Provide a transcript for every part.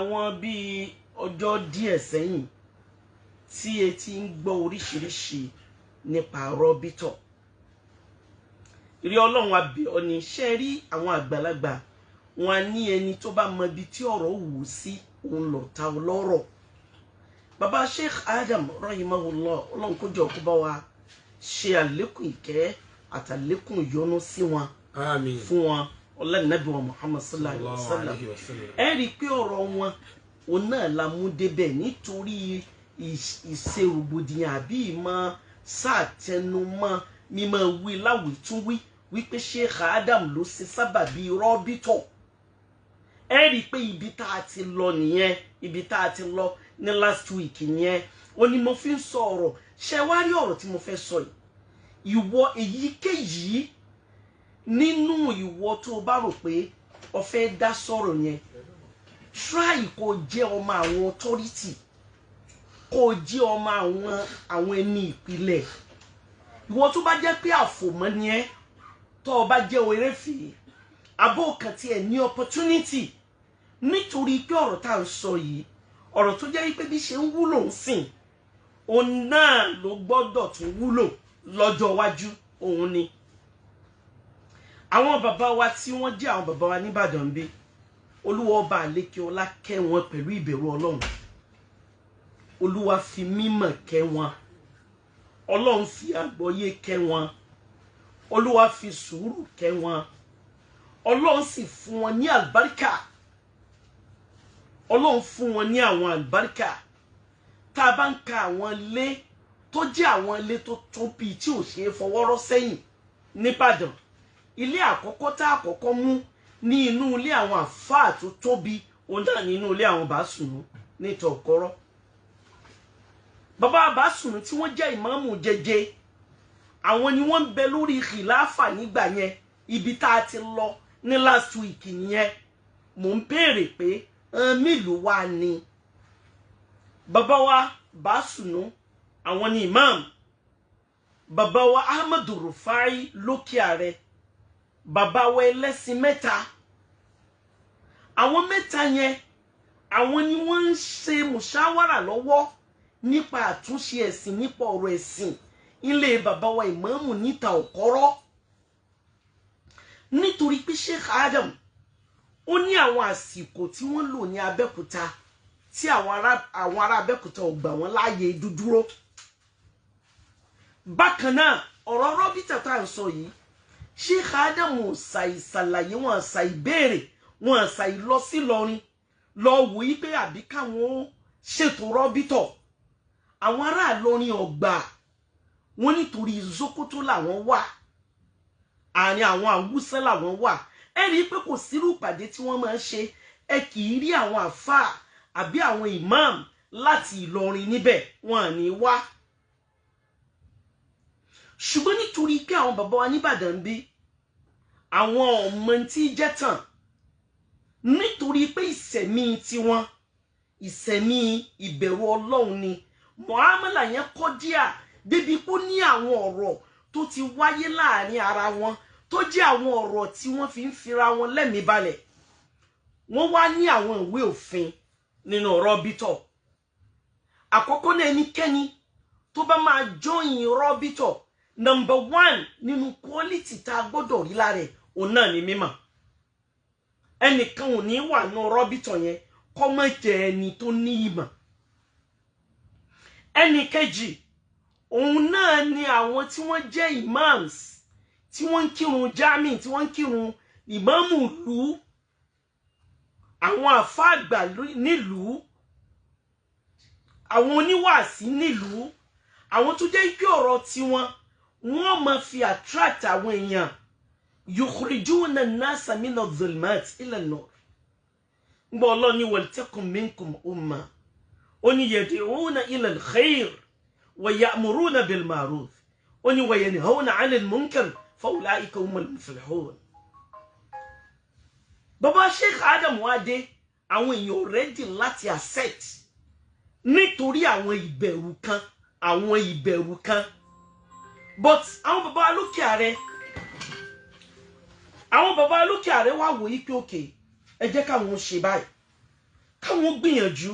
àwọn bí ọjọ́ díẹ̀ sẹ́yìn tí ẹ ti ń gbọ́ oríṣiríṣi nípa rọ́bítọ̀. Ìrí Ọlọ́run abẹ́ ọ ní ṣe rí àwọn àgbàlagbà wọn ní ẹni tó bá mọ ibi tí ọ̀rọ̀ wù sí òun lọ ta ọlọ́rọ̀. Bàbá Sheikh Adam rahimahullah Ọlọ́run kó jọ kó bá wa ṣe àlékún ìkẹ́ àtàlékún ìyọ́nú sí wọn. Àmín. Fún wọn ọlá Nábì wa Muhammad sallallahu alaihi wasallam. Ẹ rí pé ọ̀rọ̀ wọn òun náà la mú débẹ̀ nítorí ìṣerògbòdìyàn àbí ìmọ̀ sàtẹnumọ́ mímọ̀ wí láwìtúnwí wípé Sheikh Adam ló ṣe sábàbí rọ́bítọ̀. Ẹ rí pé ibi tá a ti lọ nìyẹn, ibi tá a ti lọ ní last week nìyẹn. Ó ní mo fi ń sọ ọ̀rọ̀ ṣe wá rí ọ̀rọ̀ tí mo fẹ́ sọ yìí. Ìwọ èyíkéyìí nínú ìwọ tó bá rò pé o fẹ́ dá sọ̀rọ̀ yẹn, try kó jẹ́ ọmọ àwọn authority, kó jẹ́ ọmọ àwọn ẹni ìpìlẹ̀. Ìwọ tó bá jẹ́ pé àfòmọ́ ni ẹ́, tó bá jẹ́ òrèfè àbó kan tí ẹ ní opportunity, nítorí pé ọ̀rọ̀ tá ń sọ yìí ọ̀rọ̀ tó jẹ́ pé bí ṣe ń wúlò ń sìn òun náà ló gbọ́dọ̀ tún wúlò lọ́jọ́ iwájú. Òun ni àwọn bàbá wa tí wọ́n jẹ́ àwọn bàbá wa nìbàdàn bí Olúwa ọba àlékè ọlá kẹ́ wọn pẹ̀lú ìbẹ̀rù Ọlọ́run. Olúwa fi mímọ̀ kẹ́ wọn, Ọlọ́run fi àgbọ́yé kẹ́ wọn, Olúwa fi sùúrù kẹ́ wọn, Ọlọ́run sì fún wọn ní àlùbáríkà. Ọlọ́run fún wọn ní àwọn àlùbáríkà. Tá a bá ń ka àwọn ilé tó jẹ́ àwọn ilé tó tóbi tí ò ṣe é fọwọ́rọ́ sẹ́yìn nìbàdàn, ilé àkọ́kọ́ tá àkọ́kọ́ mú ní inú ilé àwọn àfáà tó tóbi òun náà ní inú ilé àwọn Bàásùnú ní Ìtọ̀kọ́rọ́. Bàbá Bàásùnú tí wọ́n jẹ́ ìmáàmù jẹjẹ, àwọn ni wọ́n ń bẹ lórí khìláfà nígbà yẹn. Ibi tá a ti lọ ní last week nìyẹn. Mò ń béèrè pé mélòó wá ni bàbá wa Bàásùnú, àwọn ni imam. Bàbá wa Ahmadu Rufai lókè àrẹ, bàbá wa ẹlẹ́sìn mẹ́ta. Àwọn mẹ́ta yẹn àwọn ni wọ́n ń ṣe mùṣáwárà lọ́wọ́ nípa àtúnṣe ẹ̀sìn, nípa ọ̀rọ̀ ẹ̀sìn ilé bàbá wa ìmáàmù ní Ìtọ̀kọ́rọ́. Nítorí pé Sheikh Adam ó ní àwọn àsìkò tí wọ́n lò ní Abẹ́òkúta tí àwọn ará Abẹ́òkúta ò gbà wọ́n láàyè dúdúró. Bákan náà ọ̀rọ̀ rọ́bítà tá à ń sọ yìí, Sheikh Adam ò ṣàìṣàlàyé, wọn ṣàìbéèrè, wọn ṣàìlọ sí Ìlọrin lọ wò yí pé àbí káwọn ṣètò rọ́bítọ̀. Àwọn ará Ìlọrin ọ̀gbà wọn nítorí Sókótó làwọn wà, àárín àwọn Haúsá làwọn wà. Ẹ rí i pé kò sírú ìpàdé tí wọ́n máa ń ṣe, ẹ kì í rí àwọn àfáà àbí àwọn imam láti Ìlọrin níbẹ̀, wọn à ní wá. Ṣùgbọ́n nítorí pé àwọn bàbá wa nìbàdàn bí àwọn ọmọ tí jẹ́ tàn, nítorí pé ìṣẹ̀mí tiwọn ìṣẹ̀mí ìbẹ̀rù Ọlọ́run ni, muamala yẹn kọjá débi pé ó ní àwọn ọ̀rọ̀ tó ti wáyé láàrin ara wọn tó jẹ́ àwọn ọ̀rọ̀ tí wọ́n fi ń fira wọn lẹ́mìí balẹ̀. Wọ́n wá ní àwọn ìwé òfin nínú rọ́bítọ̀. Àkọ́kọ́ náà ẹnikẹ́ni tó bá máa join rọ́bítọ̀, number 1 nínú quality tá a gbọ́dọ̀ rí lára ẹ̀ òun náà ni mímọ̀. Ẹnìkan ò ní wà nínú rọ́bítọ̀ yẹn kó má jẹ́ ẹni tó ní ìmọ̀. Ẹnìkejì òun náà ni àwọn tí wọ́n jẹ́ imams, tí wọ́n ń kírun jami, tí wọ́n ń kírun ìmáàmù ìlú, àwọn àfáà àgbà nílùú, àwọn oníwàásí nílùú, àwọn tó jẹ́ pé ọ̀rọ̀ tiwọn wọ́n máa fi attract àwọn èèyàn. Yukhrijuna an-nasa mina adh-dhulumat ila an-nur. Ngbọ́ Ọlọ́run ní waltakum minkum ummah, ó ní yad'una ila al-khair wa ya'muruna bil-ma'ruf, ó ní wa yanhawna 'ani al-munkar fa ulaika humul muflihun. Bàbá Sheikh Adam wá dé, àwọn èèyàn ready láti accept nítorí àwọn ìbẹ̀rù kan. But àwọn bàbá lókè ààrẹ wá wò yí pé òkè ẹ jẹ́ káwọn ṣe báyìí. káwọn gbìyànjú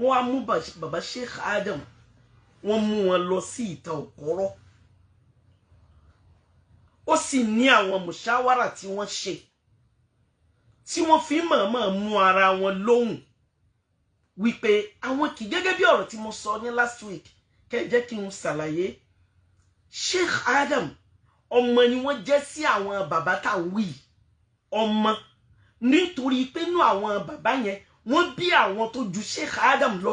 wọ́n á mú bàbá Sheikh Adam wọ́n mú wọn lọ sí ìta Òkọ́rọ́ ó sì ní àwọn mùṣáwárà tí wọ́n ṣe tí wọ́n fi mọ̀ọ́mọ̀ mú ara wọn lóhùn wípé àwọn kì gẹ́gẹ́ bí ọ̀rọ̀ tí mo sọ ní last week kẹ́ jẹ́ kí n ṣàlàyé Sheikh Adam ọmọ ni wọ́n jẹ́ sí àwọn bàbá tá wí ọmọ nítorí pé nú àwọn bàbá yẹn wọ́n bí àwọn tó ju Sheikh Adam lọ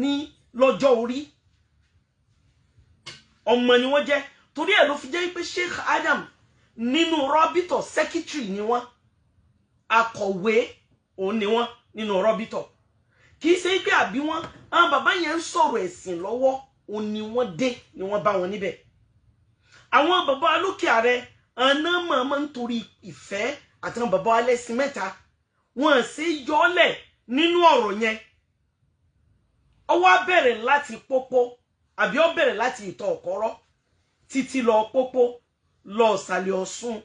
ní lọ́jọ́ orí ọmọ ni wọ́n jẹ́ torí ẹ̀ ló fi jẹ́ pé Sheikh Adam nínú rọ́bítọ̀ secretary ni wọ́n akọ̀wé òun ni wọ́n nínú rọ́bítọ̀ kì í ṣe pé àbí wọ́n àwọn bàbá yẹn ń sọ̀rọ̀ ẹ̀sìn lọ́wọ́ òun ni wọ́n dé ni wọ́n bá wọn níbẹ̀ àwọn bàbá alókè ààrẹ àná mọ̀ọ́mọ́ nítorí ìfẹ́ àtàwọn bàbá alẹ́sìn mẹ́ta wọ́n ṣe yọ́lẹ̀ nínú ọ̀rọ̀ yẹn ó wá bẹ̀rẹ̀ láti pópó àbí ó bẹ̀rẹ̀ láti ìtọ̀ Òkọ́rọ́ títí lọ pópó lọ Ìsàlẹ̀ Ọ̀ṣun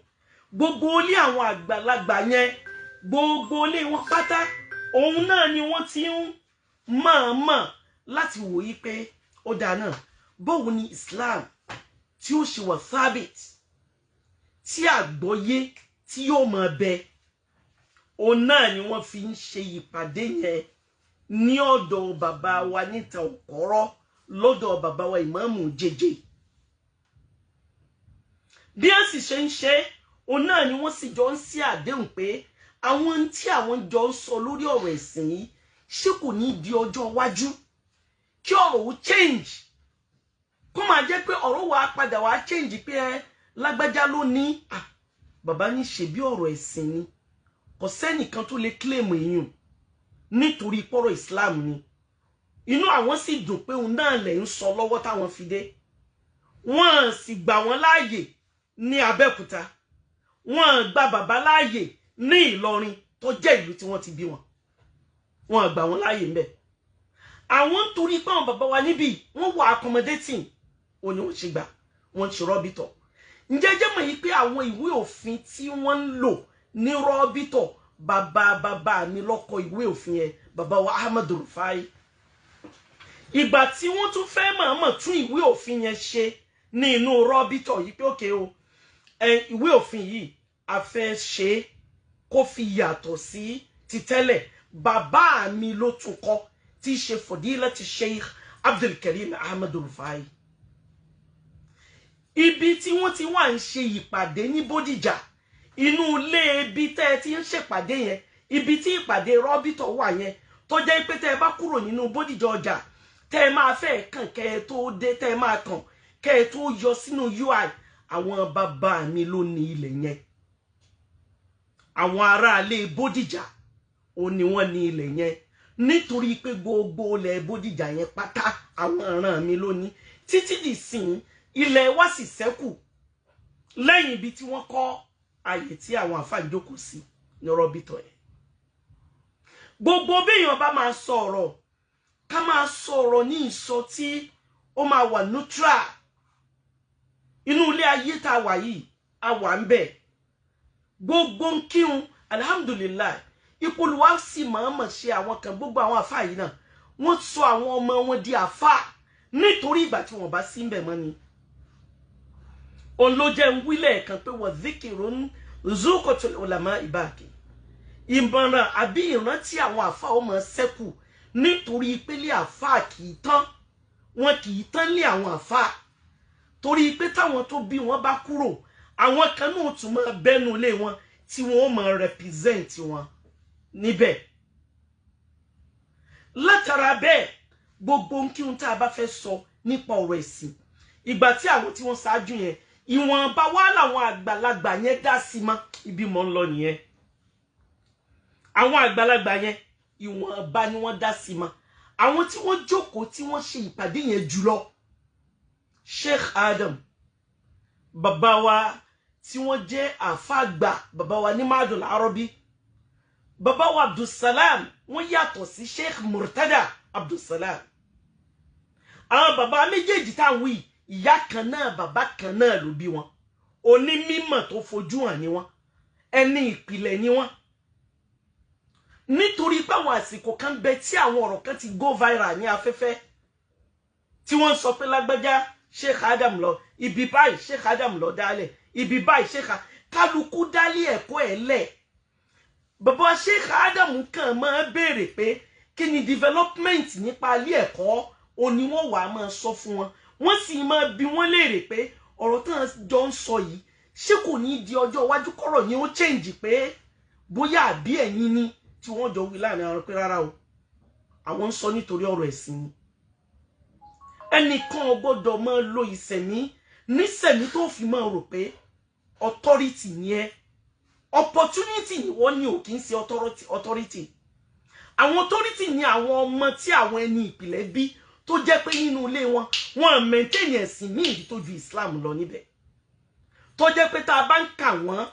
gbogbo ilé àwọn àgbàlagbà yẹn gbogbo ilé wọn pátá òun náà ni wọ́n ti ń mọ̀ọ́mọ̀ láti wòye pé ó dáa náà bóun ni Islam tí ó ṣe wà thabit tí àgbọ́yé tí yóò máa bẹ òun náà ni wọ́n fi ń ṣe ìpàdé yẹn ní ọ̀dọ̀ bàbá wa níta Òkọ́rọ́ lọ́dọ̀ bàbá wa ìmáàmù jẹjẹ bí wọ́n sì ṣe ń ṣe òun náà ni wọ́n sì jọ ń ṣe àdéhùn pé àwọn tí àwọn jọ ń sọ lórí ọ̀rọ̀ ẹ̀sìn yìí ṣé kò ní di ọjọ́ iwájú kí ọ̀rọ̀ ó change kó máa jẹ́ pé ọ̀rọ̀ wa padà wá change pé lágbájá ló ní bàbá ní ṣe bí ọ̀rọ̀ ẹ̀sìn ni kò sẹ́nìkan tó lè claim èèyàn nítorí pọ́rọ̀ Islam ni inú àwọn sì dùn pé òun náà lè ń sọ lọ́wọ́ táwọn fi dé wọ́n sì gbà wọ́n láàyè ní Abẹ́òkúta wọ́n gba bàbá láàyè ní Ìlọrin tó jẹ́ ìlú tí wọ́n ti bí wọn wọ́n gbà wọ́n láàyè ńbẹ̀ àwọn torí pé àwọn bàbá wa níbí wọ́n wà accommodating ó ní wọ́n ṣe gbà wọ́n ṣe rọ́bìtọ̀ ǹjẹ́ jẹ́ mọ̀ yìí pé àwọn ìwé òfin tí wọ́n ń lò ní rọ́bìtọ̀ bàbá mi lọ́kọ ìwé òfin yẹn bàbá wa Ahmadu Rufai ìgbà tí wọ́n tún fẹ́ mọ̀ọ́mọ̀ tún ìwé òfin yẹn ṣe ní inú rọ́bìtọ̀ yìí pé òkè o ìwé òfin yìí a fẹ́ ṣe kó fi yàtọ̀ sí ti tẹ́lẹ̀ bàbá mi ló tún kọ tí ṣe Fadilati Sheikh Abdulkarim Ahmadu Rufai ibi tí wọ́n ti wà ń ṣe ìpàdé ní Bódìjà inú ilé ibi tẹ́ ti ń ṣèpàdé yẹn ibi tí ìpàdé rọ́bìtọ̀ wà yẹn tó jẹ́ pé tẹ́ bá kúrò nínú Bódìjà ọjà tẹ́ máa fẹ́ kàn kẹ́ tó dé tẹ́ máa kàn kẹ́ tó yọ sínú UI àwọn bàbá mi ló ní ilẹ̀ yẹn àwọn aráalé Bódìjà ó ní wọ́n ní ilẹ̀ yẹn nítorí pé gbogbo ilẹ̀ Bódìjà yẹn pátá àwọn ọ̀ràn mi ló ní títí di sìn ilẹ̀ wa sì ṣẹ́kù lẹ́yìn ibi tí wọ́n kọ́ àyè tí àwọn àfáà jókòó sí ní rọ́bìtọ̀ yẹn gbogbo béèyàn bá máa sọ̀rọ̀ ká máa sọ̀rọ̀ ní ìsọ tí ó máa wà neutral inú ilé ayé tá a wà yìí a wà ń bẹ̀ gbogbo ń kírun alhamdulillah ìpolówó sì máa ṣe àwọn kan gbogbo àwọn àfáà yìí náà wọ́n sọ àwọn ọmọ wọn di àfáà nítorí ìgbà tí wọ́n bá sí ń bẹ̀ mọ́ ni òun ló jẹ́ ń wílẹ̀ kan pé wọ́n dhikirun zuqatul ulama ibaki ìmọ̀ràn àbí ìrántí àwọn àfáà ó máa ṣẹ́kù nítorí ìpele àfáà kì í tán wọn kì í tán lé àwọn àfáà torí pé táwọn tó bí wọn bá kúrò àwọn kan náà tún máa bẹ́nu lé wọn tí wọn ó máa represent wọn níbẹ̀ látara bẹ́ẹ̀ gbogbo nkíhun tá a bá fẹ́ sọ nípa ọ̀rọ̀ ẹ̀sìn ìgbà tí àwọn tí wọ́n ṣáájú yẹn ìwọ̀nba wá làwọn àgbàlagbà yẹn dá sí mọ́ ibi mọ́ ń lọ nìyẹn àwọn àgbàlagbà yẹn ìwọ̀nba ni wọ́n dá sí mọ́ àwọn tí wọ́n jókòó tí wọ́n ṣe ìpàdé yẹn jùlọ Sheikh Adam bàbá wa tí wọ́n jẹ́ àfàgbà bàbá wa ní Madul Arabi bàbá wa Abdulsalam wọ́n yàtọ̀ sí Sheikh Murtada Abdulsalam àwọn bàbá méjèèjì táwọn wí ìyá kan náà bàbá kan náà ló bí wọn onímímọ̀ tó fojú hàn ni wọn ẹni ìpìlẹ̀ ni wọn nítorí pé àwọn àsìkò kan bẹ tí àwọn ọ̀rọ̀ kan ti go viral ní afẹ́fẹ́ tí wọ́n sọ pé lágbájá Sheikh Adam lọ ibi báyìí Sheikh Adam lọ dálẹ̀ ibi báyìí Sheikh kálukú dálé ẹ̀kọ́ ẹ̀ lẹ̀ bàbá Sheikh Adam kan máa béèrè pé kí ni development nípa ilé ẹ̀kọ́ òní wọ́n wà máa sọ fún wọn wọ́n sì máa bi wọ́n léèrè pé ọ̀rọ̀ tán jọ ń sọ yìí ṣé kò ní di ọjọ́ iwájú kọ́rọ̀ ni ó change pé bóyá àbí ẹ̀yin ni tí wọ́n jọ wí láàrin àwọn pé rárá o àwọn ń sọ nítorí ọ̀rọ̀ ẹ̀sìn ni ẹnìkan ò gbọ́dọ̀ máa lo ìsẹ̀mí nísẹ̀mí tó fi máa rò pé authority ni ẹ opportunity ni wọ́n ní ò kì í ṣe authority àwọn authority ni àwọn ọmọ tí àwọn ẹni ìpìlẹ̀ bí tó jẹ́ pé nínú ilé wọn wọ́n maintain ẹ̀sìn ní ìdí tó ju Islam lọ níbẹ̀ tó jẹ́ pé tá a bá ń kà wọ́n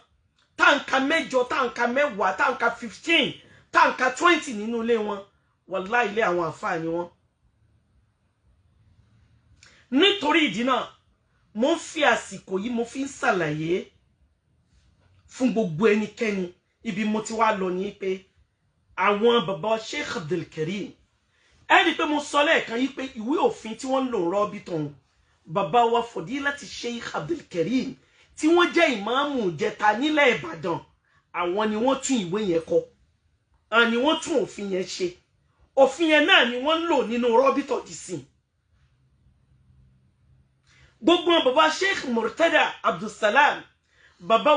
tá ń ka mẹ́jọ tá ń ka mẹ́wàá tá ń ka 15 tá ń ka 20 nínú ilé wọn wallahi ilé àwọn àfáà ni wọ́n nítorí ìdí náà mo ń fi àsìkò yìí mo fi ń ṣàlàyé fún gbogbo ẹnikẹ́ni ibi mo ti wá lọ ní pé àwọn bàbá Sheikh Abdulkarim ẹni pé mo sọ lẹ́ẹ̀kan yìí pé ìwé òfin tí wọ́n ń lò rọ́bì tọ̀hún bàbá wa Fadilati Sheikh Abdulkarim tí wọ́n jẹ́ ìmáàmù Ìjẹta nílẹ̀ Ìbàdàn àwọn ni wọ́n tún ìwé yẹn kọ ni wọ́n tún òfin yẹn ṣe òfin yẹn náà ni wọ́n ń lò nínú rọ́bì tọ̀ dì sí gbogbo bàbá Sheikh Murtada Abdulsalam bàbá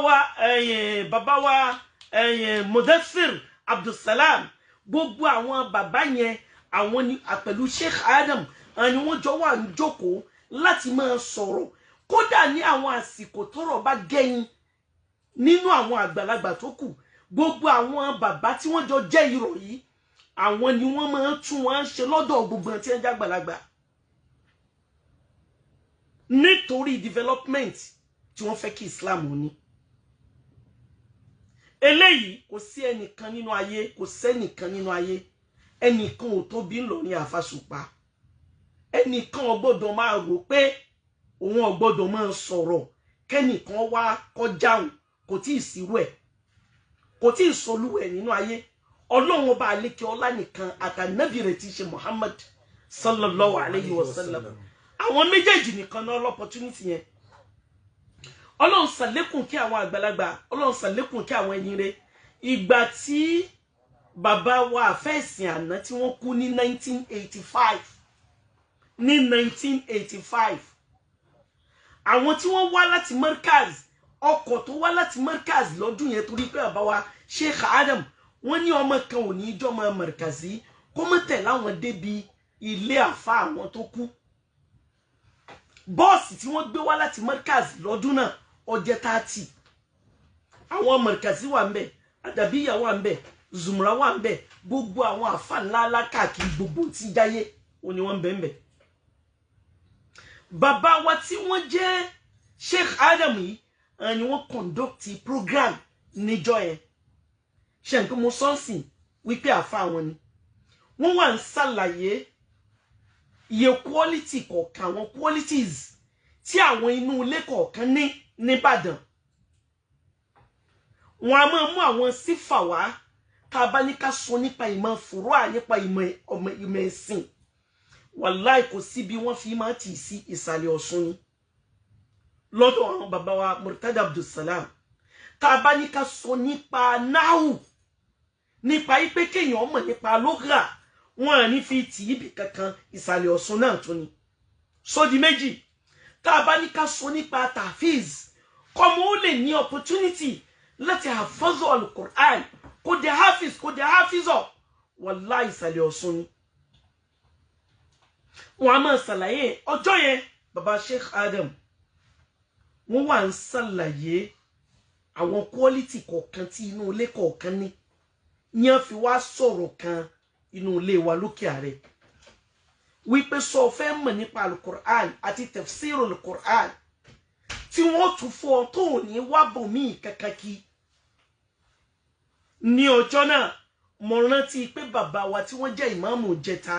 wa Mudassir Abdulsalam gbogbo àwọn bàbá yẹn àwọn ni pẹ̀lú Sheikh Adam ni wọ́n jọ wà ń jókòó láti máa sọ̀rọ̀ kódà ní àwọn àsìkò tọ́rọ̀ bá gẹ́yìn nínú àwọn àgbàlagbà tó kù gbogbo àwọn bàbá tí wọ́n jọ jẹ́ irọ́ yìí àwọn ni wọ́n máa tún wọn ṣe lọ́dọ̀ gbogbo tí wọ́n jẹ́ àgbàlagbà nítorí development tí wọ́n fẹ́ kí Islam ní eléyìí kò sí ẹnìkan nínú ayé kò sẹ́nìkan nínú ayé ẹnìkan ò tó bí ńlọrin àfàṣùpá ẹnìkan ò gbọ́dọ̀ máa rò pé òun ò gbọ́dọ̀ máa sọ̀rọ̀ kẹ́nìkan wá kọjáhùn kò tí ì sírú ẹ̀ kò tí ì solú ẹ̀ nínú ayé ọlọ́run ọba àlékè ọlá nìkan àtànábì rẹ̀ tí ṣe Muhammad sallallahu alayhi wa sallam àwọn méjèèjì nìkan náà l'opportunity yẹn ọlọ́run ṣàlékún kí àwọn àgbàlagbà ọlọ́run ṣàlékún kí àwọn ẹni rẹ̀ ìgbà tí bàbá wa àfẹ́sìn àná tí wọ́n kú ní 1985 ní 1985 àwọn tí wọ́n wá láti Markaz ọkọ̀ tó wá láti Markaz lọ́dún yẹn torí pé bàbá wa Sheikh Adam wọ́n ní ọmọ kan ò ní ìjọmọ Markazi kó mọ́ tẹ̀ láwọn débi ilé àfa àwọn tó kú bọ́ọ̀sì tí wọ́n gbé wá láti Markaz lọ́dún náà ó jẹ́ 30 àwọn Markazi wà ń bẹ̀ Adabiya wà ń bẹ̀ Zumra wà ń bẹ̀ gbogbo àwọn àfa ńláńlá káàkiri gbogbo tí jáyé ó ní wọ́n bẹ̀ bàbá wa tí wọ́n jẹ́ Sheikh Adam yìí ni wọ́n conduct program níjọ́ yẹn ṣe nǹkan mo sọ́ọ̀sìn wípé àfa wọn ni wọ́n wà ń ṣàlàyé iye quality kọ̀ọ̀kan àwọn qualities tí àwọn inú ilé kọ̀ọ̀kan ní nìbàdàn wọn a máa mú àwọn sífà wá tá a bá ní ká sọ nípa ìmọ̀ fùrọ̀ nípa ìmọ̀ ẹ̀sìn wàláì kò sí bí wọ́n fi máa tì sí ìsàlẹ̀ Ọ̀ṣun ni lọ́dọ̀ àwọn bàbá wa Murtada Abdulsalam tá a bá ní ká sọ nípa náhù nípa ipe kéèyàn mọ̀ nípa lógà wọn à ní fi tì í bì kankan ìsàlẹ̀ Ọ̀ṣun náà tó ni sódì méjì tá a bá ní ká sọ nípa tàfíìz kọ́mọ ó lè ní opportunity láti hafazọ alukur'an kó dé hafiz kó dé hafizọ wàláì ìsàlẹ̀ Ọ̀ṣun ni wọn a máa ṣàlàyé ọjọ́ yẹn baba Sheikh Adam wọ́n wà ń ṣàlàyé àwọn quality kọ̀ọ̀kan tí inú ilé kọ̀ọ̀kan ní yẹn fi wá sọ̀rọ̀ kan inú ilé wa lókè ààrẹ wípé sọ fẹ́ mọ̀ nípa alukur'an àti tafsiru alukur'an tí wọ́n tún fọ́ tó ní wábò míì kankan kí ní ọjọ́ náà mo rántí pé bàbá wa tí wọ́n jẹ́ ìmáàmù Ìjẹta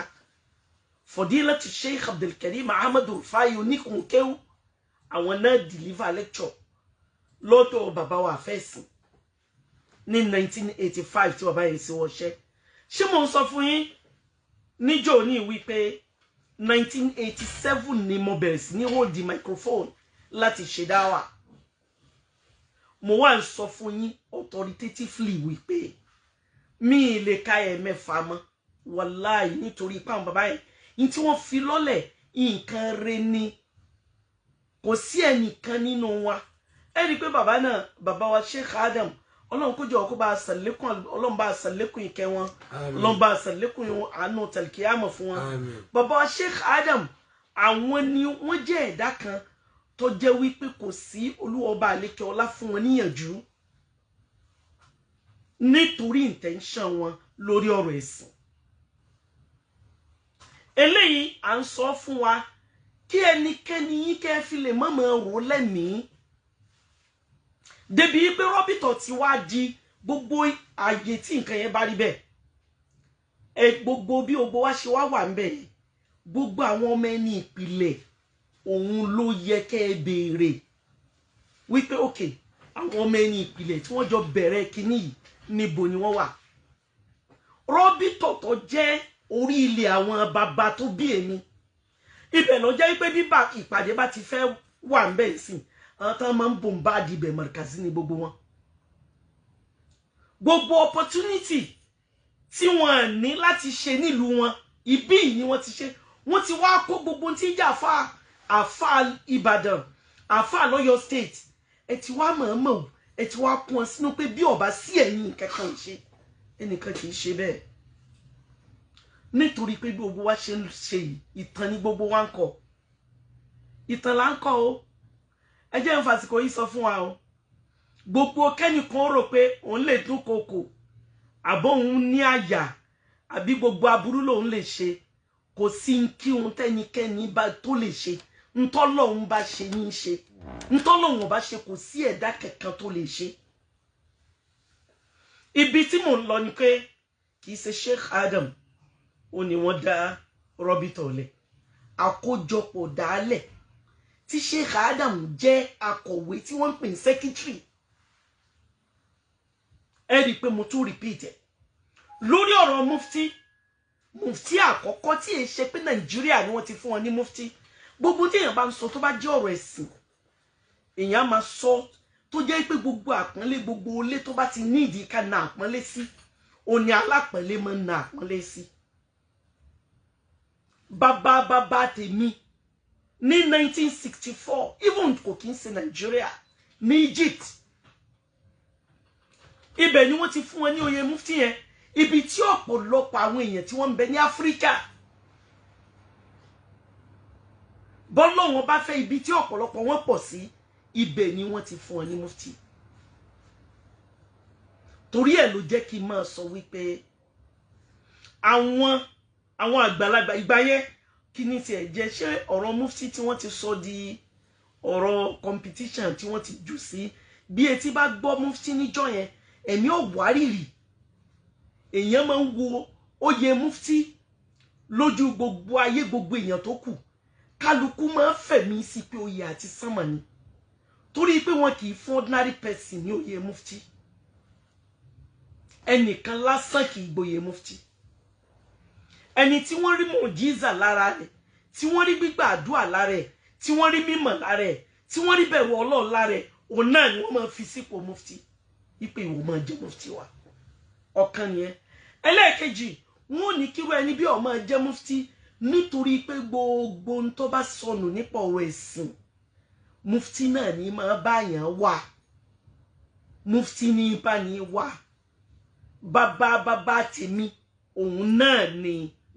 Fadilati Sheikh Abdulkarim Ahmad Rufai oníkunkéwú àwọn náà deliver lecture lọ́dọ̀ bàbá wa àfẹ́sìn ní 1985 tí bàbá yẹn sí wọ́ṣẹ́ ṣé mo ń sọ fún yín níjọ́ ní wípé 1987 ni mo bẹ̀rẹ̀ sí ní hold the microphone láti ṣe dáwà. Mo wá ń sọ fún yín authoritatively wípé mi lè ka ẹ̀mẹ́fà mọ́ wàláì nítorí pàwọn bàbá yẹn ní tí wọ́n fi lọ́lẹ̀ nǹkan rẹ̀ ni kò sí ẹnìkan nínú wa. Ẹ rí pé bàbá náà bàbá wa Sheikh Adam Ọlọ́run kó jọ kó bá ṣàlékún Ọlọ́run bá ṣàlékún ìkẹ́ wọn Ọlọ́run bá ṣàlékún àánú tàlkíyàmọ̀ fún wọn. Bàbá wa Sheikh Adam àwọn ni wọ́n jẹ́ ẹ̀dá kan tó jẹ́ wípé kò sí Olúwa Ọba àlékè ọlá fún wọn níyànjú nítorí intention wọn lórí ọ̀rọ̀ ẹ̀sìn. Eléyìí à ń sọ fún wa kí ẹnikẹ́ni yín kẹ́ fi lè mọ̀mọ́ rò lẹ́mìí débi pé rọ́bìtọ̀ ti wá di gbogbo ààyè tí nǹkan yẹn bá rí bẹ́ẹ̀ gbogbo bí gbogbo wa ṣe wà ń bẹ̀ gbogbo àwọn ọmọ ẹni ìpìlẹ̀ òun ló yẹ kẹ́ ẹ béèrè wípé òkè àwọn ọmọ ẹni ìpìlẹ̀ tí wọ́n jọ bẹ̀rẹ̀ kínní yìí níbo ni wọ́n wà. Rọ́bìtọ̀ tó jẹ́ orí ilẹ̀ àwọn bàbá tó bí èmi ibẹ̀ ló jẹ́ pé bí ìpàdé bá ti fẹ́ wà ń bẹ̀ sí àwọn tán máa ń bòǹbà dìbẹ̀ mọ̀rìkàsí ní gbogbo wọn. Gbogbo opportunity tí wọ́n ní láti ṣe nílùú wọn ibí ni wọ́n ti ṣe. Wọ́n ti wá kó gbogbo tí ń jà àfà Ìbàdàn àfà lọ́yọ̀ state ẹ ti wá mọ̀ọ́mọ̀ ẹ ti wá kún ọ sínú pé bí ọba sí ẹ̀yìn kankan ṣe ẹnìkan kì í ṣe bẹ́ẹ̀ nítorí pé gbogbo wa ṣe ń ṣe ìtàn ní gbogbo wa ń kọ ìtàn là ń kọ o. Ẹ jẹ́ n fàsìkò yìí sọ fún wa o gbogbo kẹ́nìkan rò pé òun lè dún kòkò àbọ̀ òun ní àyà àbí gbogbo aburú lòun lè ṣe kò sí kí òun tẹ́nikẹ́ni bá tó lè ṣe ntọ́lọ́hun bá ṣe ní ṣe ntọ́lọ́hun bá ṣe kò sí ẹ̀dá kankan tó lè ṣe. Ibi tí mò ń lọ ni pé kì í ṣe Sheikh Adam ó ní wọ́n dá rọ́bìtọ̀ lẹ̀ àkójọpọ̀ dálẹ̀ tí Sheikh Adam jẹ́ akọ̀wé tí wọ́n ń pè ní secretary. Ẹ rí i pé mo tún repeat ẹ̀ lórí ọ̀rọ̀ mufti àkọ́kọ́ tí è ṣe pé Nàìjíríà ni wọ́n ti fún wọn ní mufti. Gbogbo tí èèyàn bá ń sọ tó bá jẹ́ ọ̀rọ̀ ẹ̀sìn èèyàn máa sọ tó jẹ́ pé gbogbo àpọ́nlé gbogbo olé tó bá ti ní ìdí ká na àpọ́nlé sí òní alápọ̀nlé máa ń na àpọ́nlé sí. Bàbá tèmi ní 1964 even kò kí ń ṣe Nàìjíríà ní Egypt ibẹ̀ ni wọ́n ti fún wọn ní oyè mufti yẹn ibi tí ọ̀pọ̀lọpọ̀ àwọn èèyàn tí wọ́n ń bẹ ní Áfíríkà bọ́lọ́wọ́n bá fẹ́ ibi tí ọ̀pọ̀lọpọ̀ wọn pọ̀ sí ibẹ̀ ni wọ́n ti fún wọn ní mufti. Torí ẹ̀ ló jẹ́ kí n máa sọ wípé àwọn àgbàlagbà ìgbà yẹn kí ni tiẹ̀ jẹ́ ṣé ọ̀rọ̀ mufti tí wọ́n ti sọ di ọ̀rọ̀ competition tí wọ́n ti jù sí bí etí bá gbọ́ mufti níjọ́ yẹn ẹ̀mí ò wárìrì èèyàn máa ń wo oyè mufti lójú gbogbo ayé gbogbo èèyàn tó kù kálukú máa ń fẹ̀mí sí pé oyè àti sánmà ni torí pé wọn kì í fún ordinary person ní oyè mufti ẹnìkan lásán kì í gboyè mufti ẹni tí wọ́n rí mọ̀jíza lára rẹ̀ tí wọ́n rí gbígbà àdúrà lára rẹ̀ tí wọ́n rí mímọ̀ lára rẹ̀ tí wọ́n rí bẹ̀rù Ọlọ́run lára rẹ̀ òun náà ni wọ́n máa fi sípò mufti ipe ìwọ máa jẹ́ mufti wa ọ̀kan nìyẹn. Ẹlẹ́ẹ̀kejì wọn ò ní kíru ẹni bí ó máa jẹ́ mufti nítorí pé gbogbo ohun tó bá sọnù nípa ọ̀rọ̀ ẹ̀sìn mufti náà ní máa báyàn wà mufti ní bá ní wà bàbá tèmi òun náà ni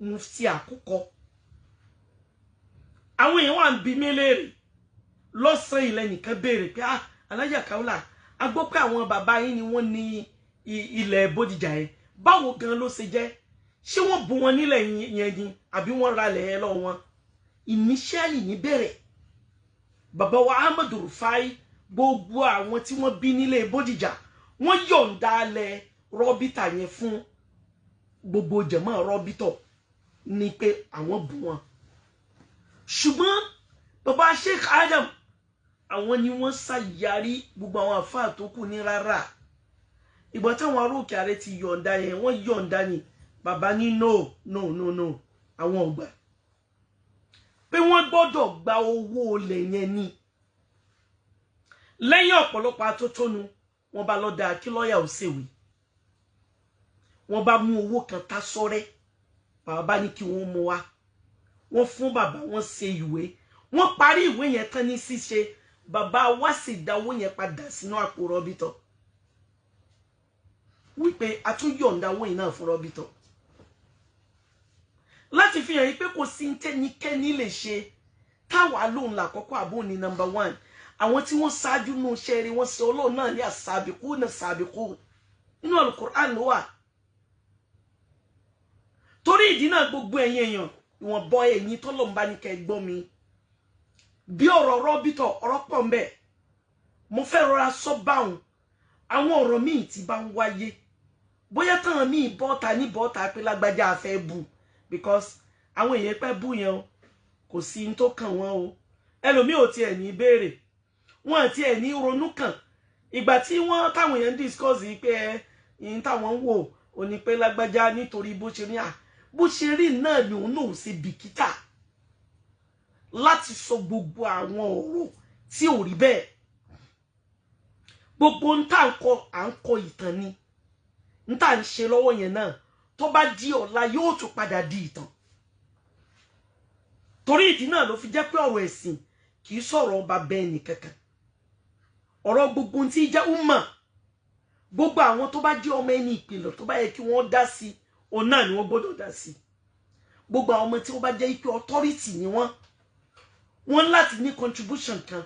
mufti àkọ́kọ́. Àwọn èèyàn wà ń bi mí léèrè lọ́sàn-án ilẹ̀ nìkan béèrè pé Alájà Kaola a gbọ́ pé àwọn bàbá yín ni wọ́n ní ilẹ̀ Bódìjà yẹn báwo gan ló ṣe jẹ́ ṣé wọ́n bù wọn nílẹ̀ yẹn ni àbí wọ́n ra lẹ̀ yẹn lọ wọn. Initially ní bẹ̀rẹ̀ bàbá wa Ahmadu Rufai gbogbo àwọn tí wọ́n bí nílé Bódìjà wọ́n yọ̀ǹda lẹ̀ rọ́bìtà yẹn fún gbogbo jẹ̀mọ́ rọ́bìtọ̀ ní pé àwọn bù wọn. Ṣùgbọ́n bàbá Sheikh Adam àwọn ni wọ́n ṣàyàrí gbogbo àwọn àfáà tó kù ní rárá ìgbà táwọn aróòkè ààrẹ ti yọ̀ǹda yẹn wọ́n yọ̀ǹda ni bàbá ní no àwọn ọgbà pé wọ́n gbọ́dọ̀ gba owó olè yẹn ni. Lẹ́yìn ọ̀pọ̀lọpọ̀ atótónu wọ́n bá lọ dá kí lọ́ọ̀yà ò ṣèwé, wọ́n bá mú owó kan tá sọ́rẹ́, bàbá ní kí wọ́n mú wá, wọ́n fún bàbá, wọ́n ṣe ìwé, wọ́n parí ìwé yẹn tán ní ṣíṣe, bàbá wá sì dá owó yẹn padà sínú àpò Rọ́bítọ̀ wípé a tún yọ̀ǹda owó yìí náà fún Rọ́bítọ̀ láti fi hàn pé kò sí tẹ́nikẹ́ni lè ṣe táwa lóun làkọ́kọ́ àbò ní number 1. Àwọn tí wọ́n ṣáájú nù ṣẹ́rí wọ́n ṣe Ọlọ́run náà ní àsàbìkú náà sàbìkú nínú Al-Qur'an ló wà. Torí ìdí náà gbogbo ẹ̀yin èèyàn ìwọ̀n bọ ẹ̀yin tọ́lọ́run bá ní kẹ́ gbọ́ mi. Bí ọ̀rọ̀ Rọ́bítọ̀ ọ̀rọ̀ pọ̀ ń bẹ, mo fẹ́ rọra sọ báwọn àwọn ọ̀rọ̀ míì tí bá ń wáyé bóyá táwọn míì bọ́ta ní bọ́ta pé lágbájá afẹ́ bù because àwọn èèyàn pẹ́ bù yẹn o kò sí ní tó kàn wọ́n o, ẹlòmíì ò tiẹ̀ ní béèrè, wọ́n àti ẹ̀ ní ronú kàn. Ìgbà tí wọ́n táwọn èèyàn discuss yìí pé yìí táwọn ń wò ó ní pé lágbájá nítorí bó ṣe rí bó ṣe rí náà ni òun náà ṣe bìkítà láti sọ gbogbo àwọn ọ̀rọ̀ tí ò rí bẹ́ẹ̀. Gbogbo ń tà ń kọ ìtàn ni ń tà ń ṣe lọ́wọ́ yẹn náà tó bá di ọ̀la yóò tún padà di ìtàn. Torí ìdí náà ló fi jẹ́ pé ọ̀rọ̀ ẹ̀sìn kì í sọ̀rọ̀ ọba bẹ́ẹ̀ ni kankan. Ọ̀rọ̀ gbogbo tí jẹ́ umma, gbogbo àwọn tó bá jẹ́ ọmọ ẹni ìpìlẹ̀ tó bá yẹ kí wọ́n dá sí òun náà ni wọ́n gbọ́dọ̀ dá sí. Gbogbo àwọn ọmọ tí wọ́n bá jẹ́ pé authority ni wọ́n láti ní contribution kan.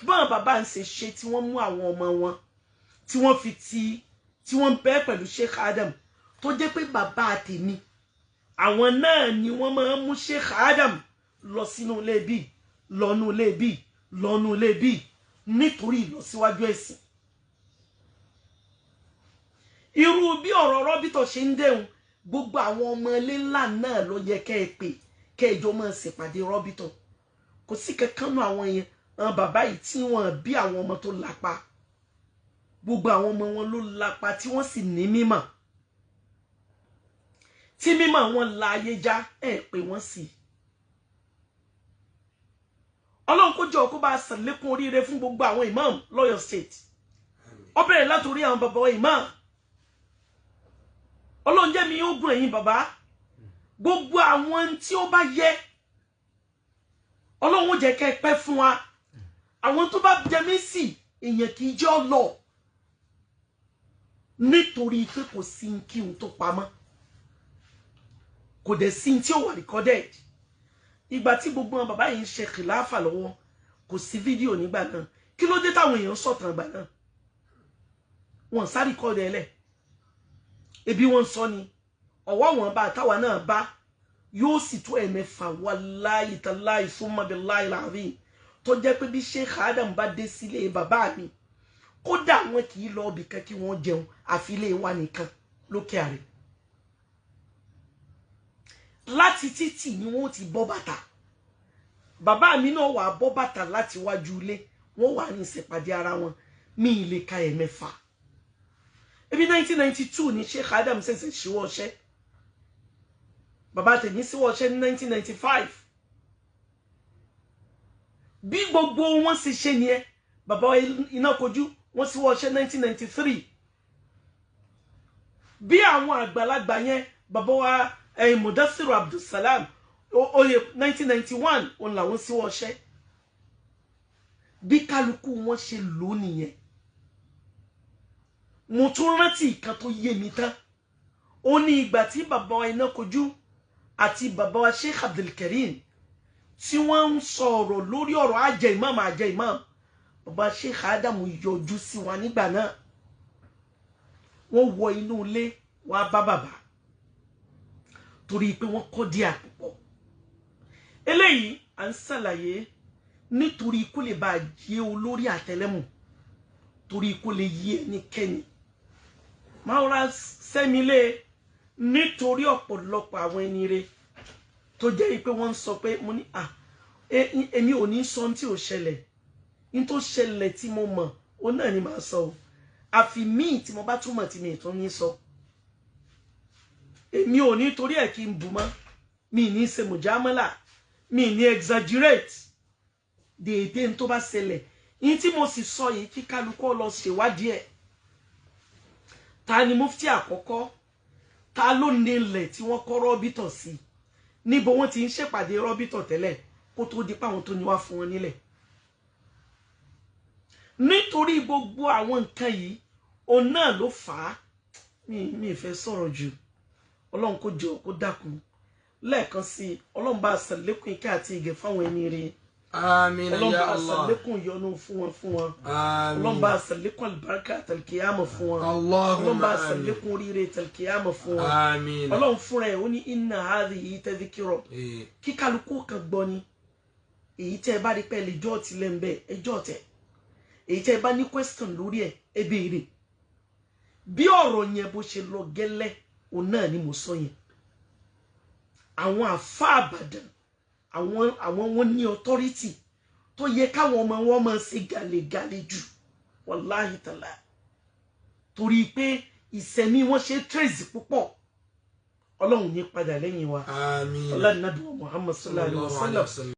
Báwọn bàbá ń ṣe tí wọ́n mú àwọn ọmọ wọn tí wọ́n fi tí wọ́n bẹ́ pẹ̀lú Sheikh Adam tó jẹ́ pé bàbá àtèmi àwọn náà ni wọ́n máa ń mú Sheikh Adam lọ sínú ilé bí lọ́nú ilé bí lọ́nú ilé bí nítorí ìlọsíwájú ẹ̀sìn. Irú bí ọ̀rọ̀ Rọ́bítọ̀ ṣe ń dẹ̀hùn gbogbo àwọn ọmọ ilé ńlá náà ló yẹ kẹ́ ẹ pè kẹ́ ẹ jọ máa ṣèpàdé Rọ́bítọ̀. Kò sí kankan nù àwọn yẹn àwọn bàbá yìí tí wọ́n bí àwọn ọmọ tó lápá, gbogbo àwọn ọmọ wọn ló lápá tí wọ́n sì ní mímọ̀, tí mímọ̀ wọn la ayé já ẹ pé wọ́n sì. Ọlọ́run kó jọ kó bá ṣàlékún oríire fún gbogbo àwọn imam lọ́yọ̀ state. Ó bẹ̀rẹ̀ látòrí àwọn bàbá imam. Ọlọ́run jẹ́ mi yóò gùn ẹ̀yin bàbá. Gbogbo àwọn tí ó bá yẹ Ọlọ́run jẹ́ kẹ́ pẹ́ fún wa. Àwọn tó bá jẹ mí sí èèyàn kì í jẹ́ ọlọ́ nítorí pé kò sí kí n tó pamọ́, kò dẹ̀ sí tí ó wà recorded. Ìgbà tí gbogbo àwọn bàbá yìí ń ṣe kìláfà lọ́wọ́ kò sí fídíò nígbà náà. Kí ló dé táwọn èèyàn sọ̀tàn ìgbà náà? Wọ́n sá record ẹ̀ lẹ̀, ebi wọ́n sọ ni ọwọ́ wọn bá táwa náà bá yóò sì tó ẹ̀mẹ́fà wallahi tallahi summa billahi alazim tó jẹ́ pé bí Sheikh Adam bá dé sílé bàbá mi kódà wọn kì í lọ ibì kan kí wọ́n jẹun àfi ilé wa nìkan lókè àrẹ. Láti títì ni wọ́n ti bọ́ bàtà, bàbá mi náà wà bọ́ bàtà láti wájú ilé, wọ́n wà ní ìṣèpàdé ara wọn mi ilé ka ẹ̀mẹ́fà. Ebi 1992 ni Sheikh Adam ṣẹ̀ṣẹ̀ ṣíwọ́ ọṣẹ́, bàbá tèmi ṣíwọ́ ọṣẹ́ ní 1995. Bí gbogbo wọn sì ṣe ni ẹ bàbá Inákojú wọ́n ṣíwọ́ ọṣẹ́ 1993. Bí àwọn àgbàlagbà yẹn bàbá wa Mudassiru Abdulsalam oye 1991 òun làwọn ṣíwọ́ ọṣẹ́. Bí kálukú wọn ṣe lò nìyẹn. Mo tún rántí ìkan tó yé mi tán. Ó ní ìgbà tí bàbá wa Inákojú àti bàbá wa Sheikh Abdulkarim tí wọ́n ń sọ̀rọ̀ lórí ọ̀rọ̀ àjẹ́ imam bàbá Sheikh Adam yọjú sí wa nígbà náà. Wọ́n wọ inú ilé wá bá bàbá torí pé wọ́n kọ́ díà púpọ̀. Eléyìí à ń ṣàlàyé nítorí kó lè bá yé olórí àtẹlẹ́mù, torí kó lè yé ẹnikẹ́ni. Máa ra sẹ́milé nítorí ọ̀pọ̀lọpọ̀ àwọn ẹni rẹ̀ tó jẹ́ pé wọ́n ń sọ pé mo ní èmi ò ní sọ tí ò ṣẹlẹ̀, ní tó ṣẹlẹ̀ tí mo mọ̀ ó náà ni màá sọ, àfi míì tí mo bá túmọ̀ tí mi ì tún ní sọ. èmi ò ní torí ẹ̀ kí n bù mọ́ mi ní ṣe mùjámálà mi ní exaggerate déédéé tó bá ṣẹlẹ̀ yín tí mo sì sọ yìí kí kálukú lọ ṣèwádìí ẹ̀ ta ni mufti àkọ́kọ́ ta ló nílẹ̀ tí wọ́n kọ́ rọ́bìtọ̀ sí níbo wọ́n ti ń ṣèpàdé rọ́bìtọ̀ tẹ́lẹ̀ kó tó di páwọn tó ní wá fún wọn nílẹ̀ nítorí gbogbo àwọn nǹkan yìí òun náà ló fà á mi fẹ́ sọ̀rọ̀ jù ọlọ́run kó jọ kó dákun lẹ́ẹ̀kan sí ọlọ́run bá ṣàlékún ìkẹ́ àti ìgẹ̀ fáwọn ẹni rẹ̀ àmín ya Allah ọlọ́run bá ṣàlékún ìyọ́nú fún wọn àmín ọlọ́run bá ṣàlékún àlùbáríkà tàlkìyàmọ̀ fún wọn ọlọ́run bá ṣàlékún oríire tàlkìyàmọ̀ fún wọn àmín ọlọ́run fúnra ẹ̀ ó ní inna hadhihi tadhkira kí kálukú kan gbọ́ ni èyí tẹ́ ẹ bá rí pẹ́ lè jọ́ ti lẹ́ńbẹ́ ẹjọ́ tẹ̀ èyí tẹ́ ẹ bá ní question lórí ẹ̀ ẹ béèrè bí ọ̀rọ̀ yẹn bó ṣe lọ gẹ́lẹ́ òun náà ni mo sọ yẹn àwọn àfá Ìbàdàn àwọn wọn ní authority tó yẹ káwọn ọmọ wọn máa ṣe gàlégàlé jù wàláhì tàlà torí pé ìsẹ̀mí wọn ṣe trace púpọ̀ ọlọ́run ní padà lẹ́yìn wa àmín ọlọ́run nàbí wa Muhammad sallallahu alaihi wa sallam.